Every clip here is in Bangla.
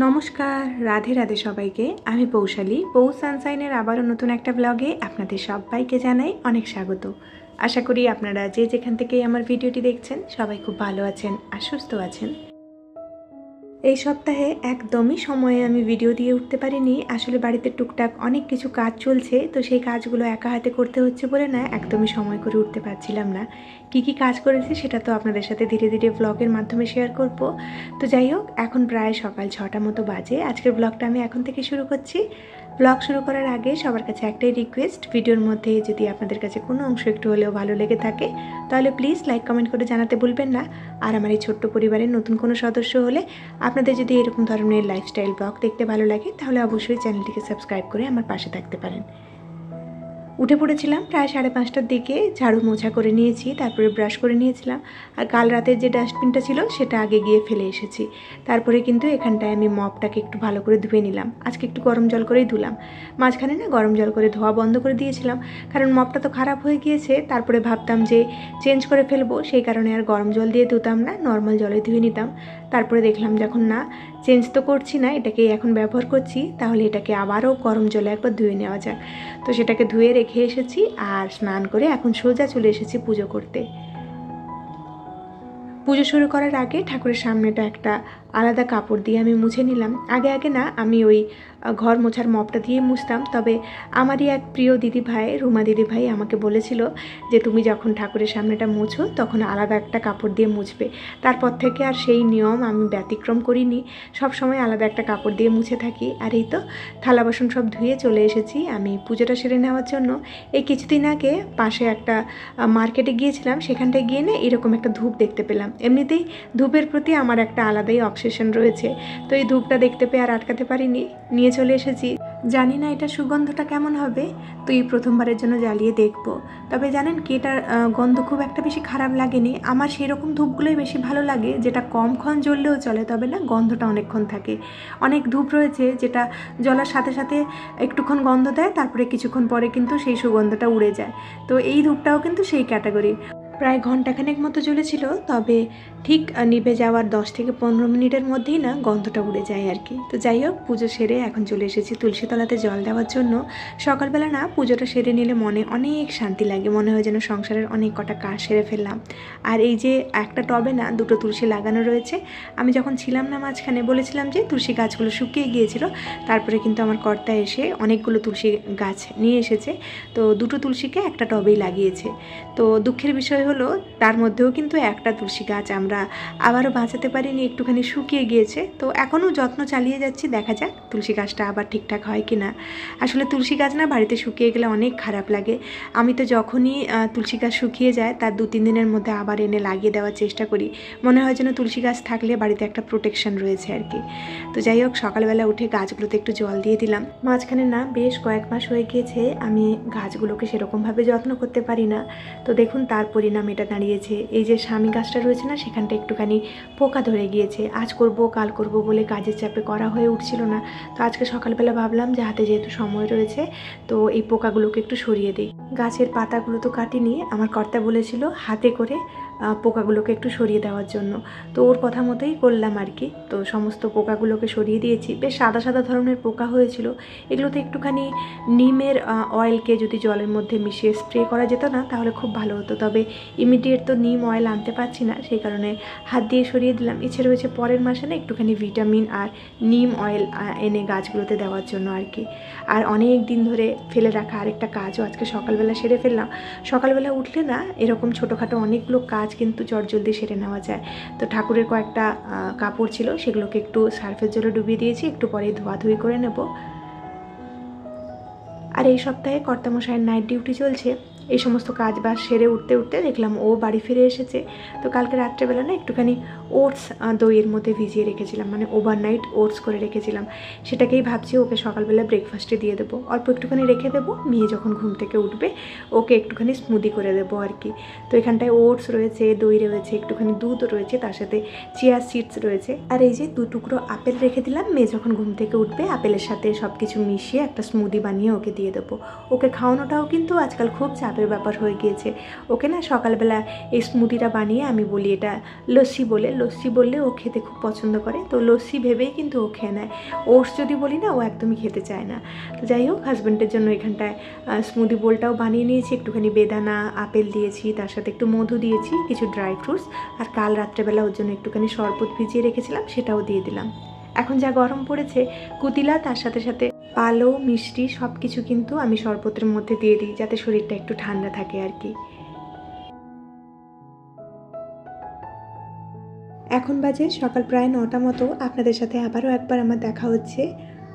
নমস্কার, রাধে রাধে সবাইকে। আমি পৌশালী। পৌ সানশাইনের আবারও নতুন একটা ব্লগে আপনাদের সবাইকে জানাই অনেক স্বাগত। আশা করি আপনারা যে যেখান থেকেই আমার ভিডিওটি দেখছেন সবাই খুব ভালো আছেন আর সুস্থ আছেন। এই সপ্তাহে একদমই সময়ে আমি ভিডিও দিয়ে উঠতে পারিনি। আসলে বাড়িতে টুকটাক অনেক কিছু কাজ চলছে, তো সেই কাজগুলো একা হাতে করতে হচ্ছে বলে না একদমই সময় করে উঠতে পারছিলাম না। কি কাজ করেছি সেটা তো আপনাদের সাথে ধীরে ধীরে ব্লগের মাধ্যমে শেয়ার করব। তো যাই হোক, এখন প্রায় সকাল 6টা মতো বাজে। আজকের ব্লগটা আমি এখন থেকে শুরু করছি। ব্লগ শুরু করার আগে সবার কাছে একটাই রিকোয়েস্ট, ভিডিওর মধ্যে যদি আপনাদের কাছে কোনো অংশ একটু হলেও ভালো লেগে থাকে তাহলে প্লিজ লাইক কমেন্ট করে জানাতে ভুলবেন না। আর আমার এই ছোট্ট পরিবারের নতুন কোনো সদস্য হলে আপনাদের যদি এরকম ধরনের লাইফস্টাইল ব্লগ দেখতে ভালো লাগে তাহলে অবশ্যই চ্যানেলটিকে সাবস্ক্রাইব করে আমার পাশে থাকতে পারেন। উঠে পড়েছিলাম প্রায় 5:30টার দিকে, ঝাড়ু মোছা করে নিয়েছি, তারপরে ব্রাশ করে নিয়েছিলাম। আর কাল রাতের যে ডাস্টবিনটা ছিল সেটা আগে গিয়ে ফেলে এসেছি। তারপরে কিন্তু এখানটায় আমি মপটাকে একটু ভালো করে ধুয়ে নিলাম। আজকে একটু গরম জল করেই ধুলাম। মাঝখানে না গরম জল করে ধোয়া বন্ধ করে দিয়েছিলাম, কারণ মপটা তো খারাপ হয়ে গিয়েছে। তারপরে ভাবতাম যে চেঞ্জ করে ফেলবো, সেই কারণে আর গরম জল দিয়ে ধুতাম না, নর্মাল জলে ধুয়ে নিতাম। তারপরে দেখলাম যখন না চেঞ্জ তো করছি না, এটাকেই এখন ব্যবহার করছি, তাহলে এটাকে আবারও গরম জলে একবার ধুয়ে নেওয়া যাক। তো সেটাকে ধুয়ে রেখে এসেছি আর স্নান করে এখন সোজা চলে এসেছি পুজো করতে। পুজো শুরু করার আগে ঠাকুরের সামনেটা একটা আলাদা কাপড় দিয়ে আমি মুছে নিলাম। আগে না আমি ওই ঘর মোছার মপটা দিয়ে মুছতাম, তবে আমারই এক প্রিয় দিদিভাই, রুমা দিদিভাই আমাকে বলেছিল যে তুমি যখন ঠাকুরের সামনেটা মুছো তখন আলাদা একটা কাপড় দিয়ে মুছবে। তারপর থেকে আর সেই নিয়ম আমি ব্যতিক্রম করিনি, সব সময় আলাদা একটা কাপড় দিয়ে মুছে থাকি। আর এই তো থালা বাসন সব ধুয়ে চলে এসেছি আমি পুজোটা সেরে নেওয়ার জন্য। এই কিছুদিন আগে পাশে একটা মার্কেটে গিয়েছিলাম, সেখানটায় গিয়ে না এরকম একটা ধূপ দেখতে পেলাম। এমনিতেই ধূপের প্রতি আমার একটা আলাদাই অবসেশন রয়েছে, তো এই ধূপটা দেখতে পেয়ে আর আটকাতে পারিনি, নিয়ে চলে এসেছি। জানি না এটা সুগন্ধটা কেমন হবে, তো এই প্রথমবারের জন্য জ্বালিয়ে দেখব। তবে জানেন কি, এটার গন্ধ খুব একটা বেশি খারাপ লাগেনি। আমার সেরকম ধূপগুলোই বেশি ভালো লাগে, যেটা কমক্ষণ জ্বললেও চলে, তবে না গন্ধটা অনেকক্ষণ থাকে। অনেক ধূপ রয়েছে যেটা জ্বলার সাথে সাথে একটুক্ষণ গন্ধ দেয়, তারপরে কিছুক্ষণ পরে কিন্তু সেই সুগন্ধটা উড়ে যায়। তো এই ধূপটাও কিন্তু সেই ক্যাটাগরি। প্রায় ঘন্টাখানেক মতো জ্বলেছিল, তবে ঠিক নিভে যাওয়ার 10 থেকে 15 মিনিটের মধ্যেই না গন্ধটা উড়ে যায় আর কি। তো যাই হোক, পুজো সেরে এখন চলে এসেছি তুলসী তলাতে জল দেওয়ার জন্য। সকালবেলা না পুজোটা সেরে নিলে মনে অনেক শান্তি লাগে, মনে হয় যেন সংসারের অনেক কটা কাজ সেরে ফেললাম। আর এই যে একটা টবে না 2টো তুলসী লাগানো রয়েছে। আমি যখন ছিলাম না মাঝখানে বলেছিলাম যে তুলসী গাছগুলো শুকিয়ে গিয়েছিল, তারপরে কিন্তু আমার কর্তা এসে অনেকগুলো তুলসী গাছ নিয়ে এসেছে। তো 2টো তুলসীকে একটা টবেই লাগিয়েছে। তো দুঃখের বিষয় হলো তার মধ্যেও কিন্তু একটা তুলসী গাছ আমরা আবারও বাঁচাতে পারিনি, একটুখানি শুকিয়ে গিয়েছে। তো এখনও যত্ন চালিয়ে যাচ্ছি, দেখা যাক তুলসী গাছটা আবার ঠিকঠাক হয় কি না। আসলে তুলসী গাছ না বাড়িতে শুকিয়ে গেলে অনেক খারাপ লাগে। আমি তো যখনই তুলসী গাছ শুকিয়ে যায় তার 2-3 দিনের মধ্যে আবার এনে লাগিয়ে দেওয়ার চেষ্টা করি। মনে হয় যেন তুলসী গাছ থাকলে বাড়িতে একটা প্রোটেকশন রয়েছে আর কি। তো যাই হোক, সকালবেলা উঠে গাছগুলোতে একটু জল দিয়ে দিলাম। মাঝখানে না বেশ কয়েক মাস হয়ে গিয়েছে আমি গাছগুলোকে সেরকমভাবে যত্ন করতে পারি না। তো দেখুন তার পরিণাম এটা দাঁড়িয়েছে। এই যে স্বামী গাছটা রয়েছে না, সেখানটা একটুখানি পোকা ধরে গিয়েছে। আজ করব কাল করব বলে কাজের চাপে করা হয়ে উঠছিল না। তো আজকে সকালবেলা ভাবলাম যে হাতে যেহেতু সময় রয়েছে তো এই পোকাগুলোকে একটু সরিয়ে দিই। গাছের পাতাগুলো তো কাটিনি, আমার কর্তা বলেছিল হাতে করে পোকাগুলোকে একটু সরিয়ে দেওয়ার জন্য। তো ওর কথা মতোই করলাম আর কি। তো সমস্ত পোকাগুলোকে সরিয়ে দিয়েছি। বেশ সাদা সাদা ধরনের পোকা হয়েছিল। এগুলোতে একটুখানি নিমের অয়েলকে যদি জলের মধ্যে মিশিয়ে স্প্রে করা যেত না তাহলে খুব ভালো হতো, তবে ইমিডিয়েট তো নিম অয়েল আনতে পারছি না, সেই কারণে হাত দিয়ে সরিয়ে দিলাম। ইচ্ছে রয়েছে পরের মাসে না একটুখানি ভিটামিন আর নিম অয়েল এনে গাছগুলোতে দেওয়ার জন্য আর কি। আর অনেক দিন ধরে ফেলে রাখা আরেকটা কাজও আজকে সকালবেলা সেরে ফেললাম। সকালবেলা উঠলে না এরকম ছোটোখাটো অনেকগুলো কাজ কিন্তু চটজলদি সেরে নেওয়া যায়। তো ঠাকুরের কয়েকটা কাপড় ছিল, সেগুলোকে একটু সার্ফের জলে ডুবিয়ে দিয়েছি, একটু পরে ধোয়াধুয়ি করে নেব। আর এই সপ্তাহে কর্তামশাইয়ের নাইট ডিউটি চলছে। এই সমস্ত কাজ বাজ সেরে উঠতে উঠতে দেখলাম ও বাড়ি ফিরে এসেছে। তো কালকে রাত্রেবেলা না একটুখানি ওটস দইয়ের মধ্যে ভিজিয়ে রেখেছিলাম, মানে ওভারনাইট ওটস করে রেখেছিলাম। সেটাকেই ভাবছি ওকে সকালবেলা ব্রেকফাস্টে দিয়ে দেবো। অল্প একটুখানি রেখে দেবো, মেয়ে যখন ঘুম থেকে উঠবে ওকে একটুখানি স্মুদি করে দেবো আর কি। তো এখানটায় ওটস রয়েছে, দই রয়েছে, একটুখানি দুধ রয়েছে, তার সাথে চিয়া সিডস রয়েছে। আর এই যে 2 টুকরো আপেল রেখে দিলাম, মেয়ে যখন ঘুম থেকে উঠবে আপেলের সাথে সব কিছু মিশিয়ে একটা স্মুদি বানিয়ে ওকে দিয়ে দেবো। ওকে খাওয়ানোটাও কিন্তু আজকাল খুব চাপের টাইপের ব্যাপার হয়ে গিয়েছে। ওকে না সকালবেলা এই স্মুদিটা বানিয়ে আমি বলি এটা লস্যি বললে ও খেতে খুব পছন্দ করে, তো লস্যি ভেবেই কিন্তু ও খেয়ে নেয়। ওটস যদি বলি না ও একদমই খেতে চায় না। তো যাই হোক, হাজব্যান্ডের জন্য এখানটায় স্মুদি বোলটাও বানিয়ে নিয়েছি, একটুখানি বেদানা আপেল দিয়েছি, তার সাথে একটু মধু দিয়েছি, কিছু ড্রাই ফ্রুটস, আর কাল রাত্রেবেলা ওর জন্য একটুখানি শরবত ভিজিয়ে রেখেছিলাম সেটাও দিয়ে দিলাম। এখন যা গরম পড়েছে, কুতিলা তার সাথে সাথে পালো মিষ্টি সব কিছু কিন্তু আমি শরবতের মধ্যে দিয়ে দিই যাতে শরীরটা একটু ঠান্ডা থাকে আর কি। এখন বাজে সকাল প্রায় 9টা মতো। আপনাদের সাথে আবারও একবার আমার দেখা হচ্ছে।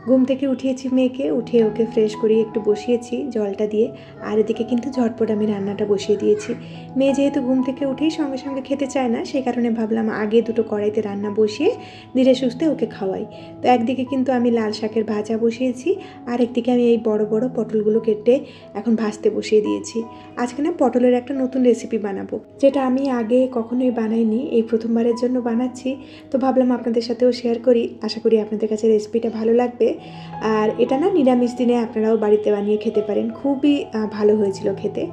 ঘুম থেকে উঠিয়েছি মেয়েকে, উঠিয়ে ওকে ফ্রেশ করিয়ে একটু বসিয়েছি জলটা দিয়ে, আর এদিকে কিন্তু ঝটপট আমি রান্নাটা বসিয়ে দিয়েছি। মেয়ে যেহেতু ঘুম থেকে উঠেই সঙ্গে সঙ্গে খেতে চায় না, সেই কারণে ভাবলাম আগে দুটো কড়াইতে রান্না বসিয়ে ধীরে সুস্থে ওকে খাওয়াই। তো একদিকে কিন্তু আমি লাল শাকের ভাজা বসিয়েছি, আর একদিকে আমি এই বড় বড় পটলগুলো কেটে এখন ভাজতে বসিয়ে দিয়েছি। আজকে না পটলের একটা নতুন রেসিপি বানাবো, যেটা আমি আগে কখনোই বানাইনি, এই প্রথমবারের জন্য বানাচ্ছি। তো ভাবলাম আপনাদের সাথেও শেয়ার করি, আশা করি আপনাদের কাছে রেসিপিটা ভালো লাগবে। আর এটা না নিরামিষ দিনে আপনারাও বাড়িতে বানিয়ে খেতে পারেন, খুবই ভালো হয়েছিল খেতে।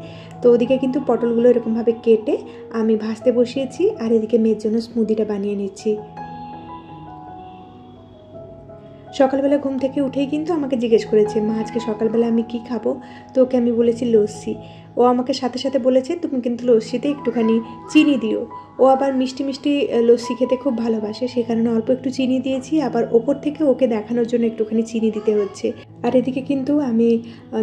তো ওদিকে কিন্তু পটলগুলো এরকমভাবে কেটে আমি ভাজতে বসিয়েছি, আর এদিকে মেয়ের জন্য স্মুদিটা বানিয়ে নিচ্ছি। সকালবেলা ঘুম থেকে উঠেই কিন্তু আমাকে জিজ্ঞেস করেছে, মা আজকে সকালবেলা আমি কি খাবো? তো ওকে আমি বলেছি লস্যি। ও আমাকে সাথে সাথে বলেছে তুমি কিন্তু লস্যিতে একটুখানি চিনি দিও। ও আবার মিষ্টি মিষ্টি লস্যি খেতে খুব ভালোবাসে, সে কারণে অল্প একটু চিনি দিয়েছি, আবার ওপর থেকে ওকে দেখানোর জন্য একটুখানি চিনি দিতে হচ্ছে। আর এদিকে কিন্তু আমি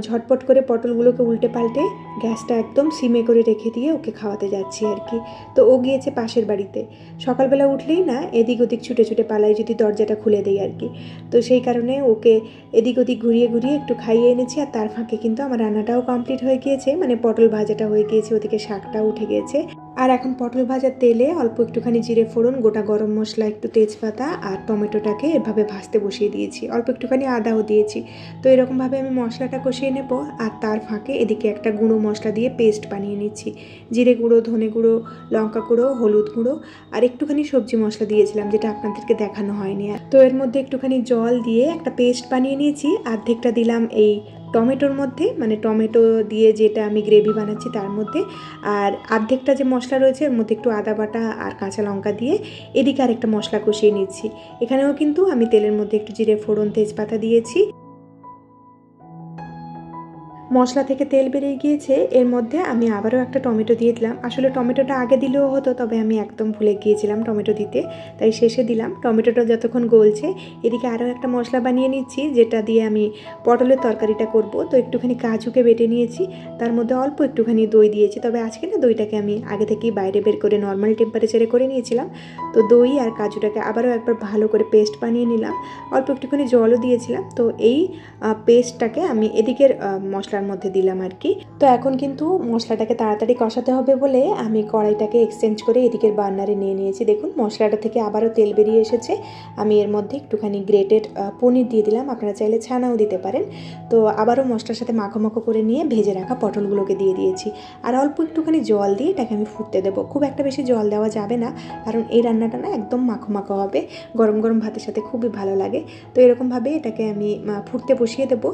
ঝটপট করে পটলগুলোকে উল্টে পাল্টে গ্যাসটা একদম সিমে করে রেখে দিয়ে ওকে খাওয়াতে যাচ্ছি আর কি। তো ও গিয়েছে পাশের বাড়িতে। সকালবেলা উঠলেই না এদিক ওদিক ছুটে ছুটে পালাই যদি দরজাটা খুলে দেই আর কি। তো সেই কারণে ওকে এদিক ওদিক ঘুরিয়ে ঘুরিয়ে একটু খাইয়ে এনেছি, আর তার ফাঁকে কিন্তু আমার রান্নাটাও কমপ্লিট হয়ে গিয়েছে, মানে পটল ভাজাটা হয়ে গিয়েছে, ওদিকে শাকটাও উঠে গিয়েছে। আর এখন পটল ভাজার তেলে অল্প একটুখানি জিরে ফোড়ন, গোটা গরম মশলা, একটু তেজপাতা আর টমেটোটাকে এভাবে ভাজতে বসিয়ে দিয়েছি, অল্প একটুখানি আদাও দিয়েছি। তো এরকমভাবে আমি মশলাটা কষিয়ে নেব, আর তার ফাঁকে এদিকে একটা গুঁড়ো মশলা দিয়ে পেস্ট বানিয়ে নিচ্ছি। জিরে গুঁড়ো, ধনে গুঁড়ো, লঙ্কা গুঁড়ো, হলুদ গুঁড়ো আর একটুখানি সবজি মশলা দিয়েছিলাম, যেটা আপনাদেরকে দেখানো হয়নি। তো এর মধ্যে একটুখানি জল দিয়ে একটা পেস্ট বানিয়ে নিয়েছি। অর্ধেকটা দিলাম এই টমেটোর মধ্যে, মানে টমেটো দিয়ে যেটা আমি গ্রেভি বানাচ্ছি তার মধ্যে, আর অর্ধেকটা যে মশলা রয়েছে এর মধ্যে একটু আদা বাটা আর কাঁচা লঙ্কা দিয়ে এদিকে আরেকটা মশলা কষিয়ে নিচ্ছি। এখানেও কিন্তু আমি তেলের মধ্যে একটু জিরে ফোড়ন, তেজপাতা দিয়েছি। মশলা থেকে তেল বেরিয়ে গিয়েছে, এর মধ্যে আমি আবারও একটা টমেটো দিয়ে দিলাম। আসলে টমেটোটা আগে দিলেও হতো, তবে আমি একদম ভুলে গিয়েছিলাম টমেটো দিতে, তাই শেষে দিলাম। টমেটোটা যতক্ষণ গলছে এদিকে আরও একটা মশলা বানিয়ে নিচ্ছি, যেটা দিয়ে আমি পটলের তরকারিটা করব। তো একটুখানি কাজুকে বেটে নিয়েছি, তার মধ্যে অল্প একটুখানি দই দিয়েছি, তবে আজকে না দইটাকে আমি আগে থেকেই বাইরে বের করে নর্মাল টেম্পারেচারে করে নিয়েছিলাম। তো দই আর কাজুটাকে আবারও একবার ভালো করে পেস্ট বানিয়ে নিলাম, অল্প একটুখানি জলও দিয়েছিলাম। তো এই পেস্টটাকে আমি এদিকের মশলার মধ্যে দিলাম আর কি। তো এখন কিন্তু মশলাটাকে তাড়াতাড়ি কষাতে হবে বলে আমি কড়াইটাকে এক্সচেঞ্জ করে এদিকের বার্নারে নিয়ে নিয়েছি। দেখুন মশলাটা থেকে আবারও তেল বেরিয়ে এসেছে। আমি এর মধ্যে একটুখানি গ্রেটেড পনির দিয়ে দিলাম, আপনারা চাইলে ছানাও দিতে পারেন। তো আবারও মশলার সাথে মাখো মাখো করে নিয়ে ভেজে রাখা পটলগুলোকে দিয়ে দিয়েছি, আর অল্প একটুখানি জল দিয়ে এটাকে আমি ফুটতে দেবো। খুব একটা বেশি জল দেওয়া যাবে না, কারণ এই রান্নাটা না একদম মাখো মাখো হবে, গরম গরম ভাতের সাথে খুবই ভালো লাগে। তো এরকমভাবে এটাকে আমি ফুটতে বসিয়ে দেবো।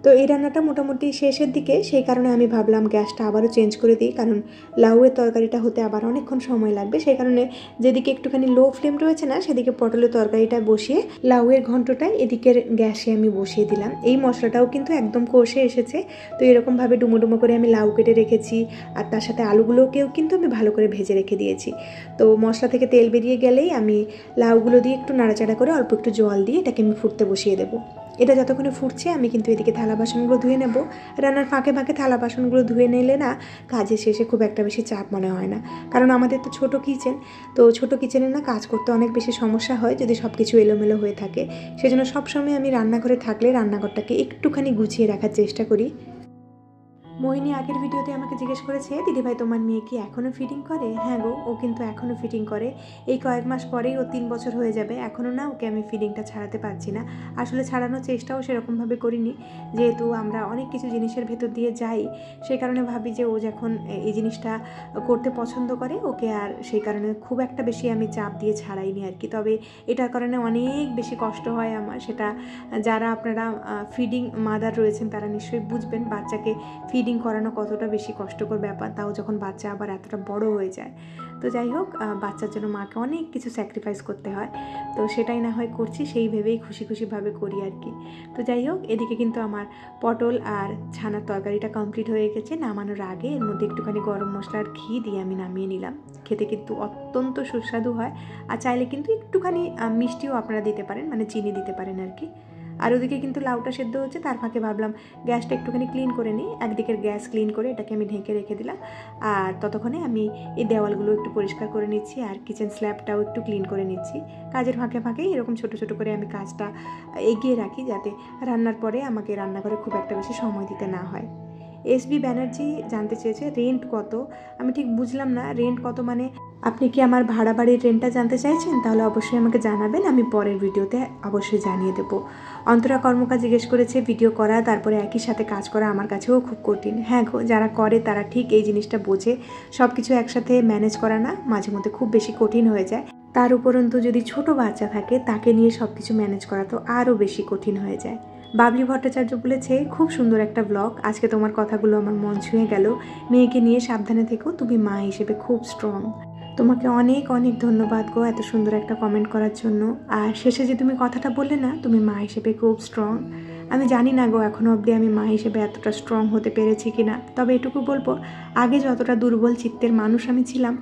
তো এই রান্নাটা মোটামুটি শেষের দিকে, সেই কারণে আমি ভাবলাম গ্যাসটা আবারও চেঞ্জ করে দিই, কারণ লাউয়ের তরকারিটা হতে আবার অনেকক্ষণ সময় লাগবে। সেই কারণে যেদিকে একটুখানি লো ফ্লেম রয়েছে না, সেদিকে পটলের তরকারিটা বসিয়ে লাউয়ের ঘন্টটায় এদিকের গ্যাসে আমি বসিয়ে দিলাম। এই মশলাটাও কিন্তু একদম কষে এসেছে। তো এরকমভাবে ডুমো ডুমো করে আমি লাউ কেটে রেখেছি, আর তার সাথে আলুগুলোকেও কিন্তু আমি ভালো করে ভেজে রেখে দিয়েছি। তো মশলা থেকে তেল বেরিয়ে গেলেই আমি লাউগুলো দিয়ে একটু নাড়াচাড়া করে অল্প একটু জল দিয়ে এটাকে আমি ফুটতে বসিয়ে দেবো। এটা যতক্ষণে ফুটছে আমি কিন্তু এদিকে থালা বাসনগুলো ধুয়ে নেব। রান্নার ফাঁকে ফাঁকে থালা বাসনগুলো ধুয়ে নিলে না কাজের শেষে খুব একটা বেশি চাপ মনে হয় না, কারণ আমাদের তো ছোটো কিচেন। তো ছোটো কিচেনে না কাজ করতে অনেক বেশি সমস্যা হয় যদি সব কিছু এলোমেলো হয়ে থাকে। সেজন্য সবসময় আমি রান্নাঘরে থাকলে রান্নাঘরটাকে একটুখানি গুছিয়ে রাখার চেষ্টা করি। মোহিনী আগের ভিডিওতে আমাকে জিজ্ঞেস করেছে, দিদিভাই তোমার মেয়ে কি এখনও ফিটিং করে? হ্যাঁ গো, ও কিন্তু এখনও ফিটিং করে। এই কয়েক মাস পরেই ও 3 বছর হয়ে যাবে, এখনও না ওকে আমি ফিটিংটা ছাড়াতে পারছি না। আসলে ছাড়ানোর চেষ্টাও সেরকমভাবে করিনি, যেহেতু আমরা অনেক কিছু জিনিসের ভেতর দিয়ে যাই, সেই কারণে ভাবি যে ও যখন এই জিনিসটা করতে পছন্দ করে ওকে, আর সেই কারণে খুব একটা বেশি আমি চাপ দিয়ে ছাড়াইনি আর কি। তবে এটার কারণে অনেক বেশি কষ্ট হয় আমার, সেটা যারা আপনারা ফিডিং মাদার রয়েছেন তারা নিশ্চয়ই বুঝবেন। বাচ্চাকে ফিড ফিডিং করানো কতটা বেশি কষ্টকর ব্যাপার, তাও যখন বাচ্চা আবার এতটা বড় হয়ে যায়। তো যাই হোক, বাচ্চার জন্য মাকে অনেক কিছু স্যাক্রিফাইস করতে হয়, তো সেটাই না হয় করছি, সেই ভেবেই খুশি খুশিভাবে করি আর কি। তো যাই হোক, এদিকে কিন্তু আমার পটল আর ছানার তরকারিটা কমপ্লিট হয়ে গেছে। নামানোর আগে এর মধ্যে একটুখানি গরম মশলা আর ঘি দিয়ে আমি নামিয়ে নিলাম। খেতে কিন্তু অত্যন্ত সুস্বাদু হয়, আর চাইলে কিন্তু একটুখানি মিষ্টিও আপনারা দিতে পারেন, মানে চিনি দিতে পারেন আর কি। আর ওদিকে কিন্তু লাউটা সেদ্ধ হচ্ছে, তার ফাঁকে ভাবলাম গ্যাসটা একটুখানি ক্লিন করে নিই। একদিকের গ্যাস ক্লিন করে এটাকে আমি ঢেকে রেখে দিলাম, আর ততক্ষণে আমি এই দেওয়ালগুলো একটু পরিষ্কার করে নিচ্ছি আর কিচেন স্ল্যাবটাও একটু ক্লিন করে নিচ্ছি। কাজের ফাঁকে ফাঁকেই এরকম ছোটো ছোটো করে আমি কাজটা এগিয়ে রাখি, যাতে রান্নার পরে আমাকে রান্নাঘরে খুব একটা বেশি সময় দিতে না হয়। এসবি ব্যানার্জি জানতে চেয়েছে রেন্ট কত। আমি ঠিক বুঝলাম না, রেন্ট কত মানে আপনি কি আমার ভাড়া বাড়ির রেন্টটা জানতে চাইছেন? তাহলে অবশ্যই আমাকে জানাবেন, আমি পরের ভিডিওতে অবশ্যই জানিয়ে দেবো। অন্তরা কর্মকার জিজ্ঞেস করেছে ভিডিও করা তারপরে একই সাথে কাজ করা আমার কাছেও খুব কঠিন। হ্যাঁ গো, যারা করে তারা ঠিক এই জিনিসটা বোঝে। সব কিছু একসাথে ম্যানেজ করা না মাঝে মধ্যে খুব বেশি কঠিন হয়ে যায়। তার উপরন্তু যদি ছোট বাচ্চা থাকে তাকে নিয়ে সব কিছু ম্যানেজ করা তো আরও বেশি কঠিন হয়ে যায়। বাবলি ভট্টাচার্য বলেছে খুব সুন্দর একটা ব্লগ, আজকে তোমার কথাগুলো আমার মন ছুঁয়ে গেল। মেয়েকে নিয়ে সাবধানে থেকো, তুমি মা হিসেবে খুব স্ট্রং। তোমাকে অনেক অনেক ধন্যবাদ গো এত সুন্দর একটা কমেন্ট করার জন্য। আর শেষে যে তুমি কথাটা বললে না, তুমি মা হিসেবে খুব স্ট্রং, আমি জানি না গো এখনও অবধি আমি মা হিসেবে এতটা স্ট্রং হতে পেরেছি কিনা। তবে এটুকু বলবো, আগে যতটা দুর্বল চিত্তের মানুষ আমি ছিলাম,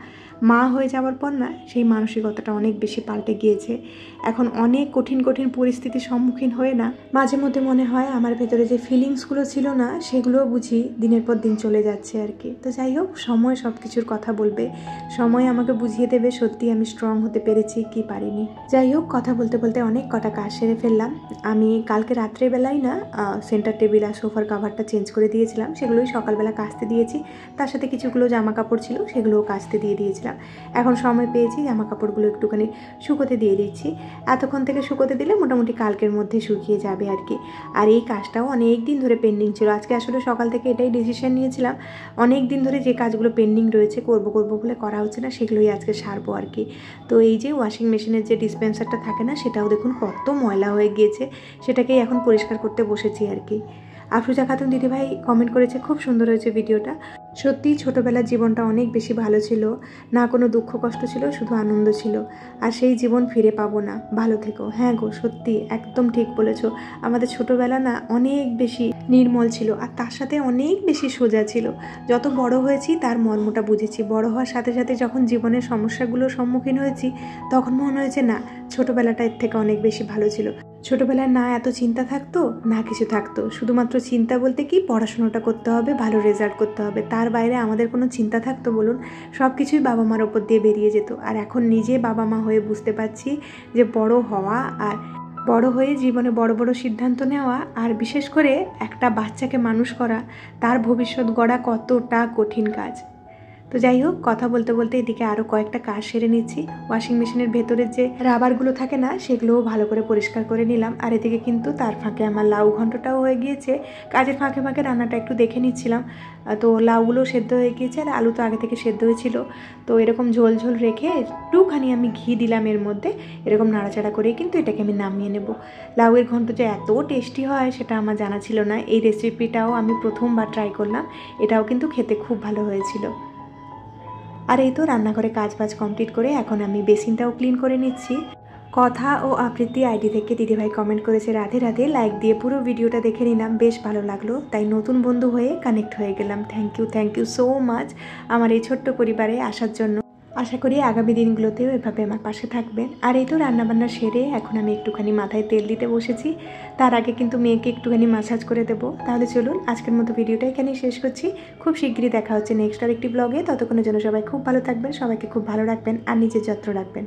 মা হয়ে যাওয়ার পর না সেই মানসিকতাটা অনেক বেশি পাল্টে গিয়েছে। এখন অনেক কঠিন কঠিন পরিস্থিতির সম্মুখীন হয়ে না মাঝে মধ্যে মনে হয় আমার ভেতরে যে ফিলিংসগুলো ছিল না সেগুলোও বুঝি দিনের পর দিন চলে যাচ্ছে আর কি। তো যাই হোক, সময় সব কিছুর কথা বলবে, সময় আমাকে বুঝিয়ে দেবে সত্যি আমি স্ট্রং হতে পেরেছি কি পারিনি। যাই হোক, কথা বলতে বলতে অনেক কটা কাজ সেরে ফেললাম। আমি কালকে রাত্রেবেলায় না সেন্টার টেবিল আর সোফার কাভারটা চেঞ্জ করে দিয়েছিলাম, সেগুলোই সকালবেলা কাচতে দিয়েছি। তার সাথে কিছুগুলো জামা কাপড় ছিল সেগুলোও কাচতে দিয়ে দিয়েছিলাম। এখন সময় পেয়েছি জামা কাপড়গুলো একটুখানি শুকোতে দিয়ে দিচ্ছি। এতক্ষণ থেকে শুকোতে দিলে মোটামুটি কালকের মধ্যে শুকিয়ে যাবে আর কি। আর এই কাজটাও অনেক দিন ধরে পেন্ডিং ছিল। আজকে আসলে সকাল থেকে এটাই ডিসিশন নিয়েছিলাম, অনেক দিন ধরে যে কাজগুলো পেন্ডিং রয়েছে করব বলে করা হচ্ছে না, সেগুলোই আজকে সারবো আর কি। তো এই যে ওয়াশিং মেশিনের যে ডিসপেন্সারটা থাকে না, সেটাও দেখুন কত ময়লা হয়ে গিয়েছে, সেটাকেই এখন পরিষ্কার করতে বসেছি আর কি। আফরোজা খাতুন দিদিভাই কমেন্ট করেছে খুব সুন্দর হয়েছে ভিডিওটা। সত্যিই ছোটোবেলার জীবনটা অনেক বেশি ভালো ছিল, না কোনো দুঃখ কষ্ট ছিল, শুধু আনন্দ ছিল। আর সেই জীবন ফিরে পাবো না, ভালো থেকো। হ্যাঁ গো, সত্যি একদম ঠিক বলেছো। আমাদের ছোটোবেলা না অনেক বেশি নির্মল ছিল, আর তার সাথে অনেক বেশি সোজা ছিল। যত বড় হয়েছি তার মর্মটা বুঝেছি। বড় হওয়ার সাথে সাথে যখন জীবনের সমস্যাগুলোর সম্মুখীন হয়েছি, তখন মনে হয়েছে না, ছোটোবেলাটা এর থেকে অনেক বেশি ভালো ছিল। ছোটোবেলায় না এত চিন্তা থাকতো, না কিছু থাকতো, শুধুমাত্র চিন্তা বলতে কি পড়াশোনাটা করতে হবে, ভালো রেজাল্ট করতে হবে, তার বাইরে আমাদের কোনো চিন্তা থাকতো বলুন? সব কিছুই বাবা মার ওপর দিয়ে বেরিয়ে যেত। আর এখন নিজে বাবা মা হয়ে বুঝতে পারছি যে বড় হওয়া আর বড় হয়ে জীবনে বড় বড় সিদ্ধান্ত নেওয়া, আর বিশেষ করে একটা বাচ্চাকে মানুষ করা, তার ভবিষ্যৎ গড়া কতটা কঠিন কাজ। তো যাই হোক, কথা বলতে বলতে এদিকে আরও কয়েকটা কাজ সেরে নিচ্ছি। ওয়াশিং মেশিনের ভেতরের যে রাবারগুলো থাকে না, সেগুলোও ভালো করে পরিষ্কার করে নিলাম। আর এদিকে কিন্তু তার ফাঁকে আমার লাউ ঘন্টটাও হয়ে গিয়েছে। কাজের ফাঁকে ফাঁকে রান্নাটা একটু দেখে নিচ্ছিলাম। তো লাউগুলো সেদ্ধ হয়ে গিয়েছে, আর আলু তো আগে থেকে সেদ্ধ হয়েছিল। তো এরকম ঝোল ঝোল রেখে একটুখানি আমি ঘি দিলাম এর মধ্যে, এরকম নাড়াচাড়া করেই কিন্তু এটাকে আমি নামিয়ে নেব। লাউয়ের ঘন্ট যে এত টেস্টি হয় সেটা আমার জানা ছিল না। এই রেসিপিটাও আমি প্রথমবার ট্রাই করলাম, এটাও কিন্তু খেতে খুব ভালো হয়েছিল। আর এই তো রান্নাঘরে কাজবাজ কমপ্লিট করে এখন আমি বেসিনটাও ক্লিন করে নিচ্ছি। কথা ও আবৃত্তি আইডি থেকে দিদিভাই কমেন্ট করেছে রাধে রাধে, লাইক দিয়ে পুরো ভিডিওটা দেখে নিলাম, বেশ ভালো লাগলো, তাই নতুন বন্ধু হয়ে কানেক্ট হয়ে গেলাম। থ্যাংক ইউ সো মাচ আমার এই ছোট্ট পরিবারে আসার জন্য। আশা করি আগামী দিনগুলোতেও এভাবে আমার পাশে থাকবেন। আর এই তো রান্নাবান্না সেরে এখন আমি একটুখানি মাথায় তেল দিতে বসেছি। তার আগে কিন্তু মেয়েকে একটুখানি মাসাজ করে দেবো। তাহলে চলুন আজকের মতো ভিডিওটা এখানেই শেষ করছি। খুব শীঘ্রই দেখা হচ্ছে নেক্সট আরেকটি ব্লগে। ততক্ষণের জন্য সবাই খুব ভালো থাকবেন, সবাইকে খুব ভালো রাখবেন আর নিজের যত্ন রাখবেন।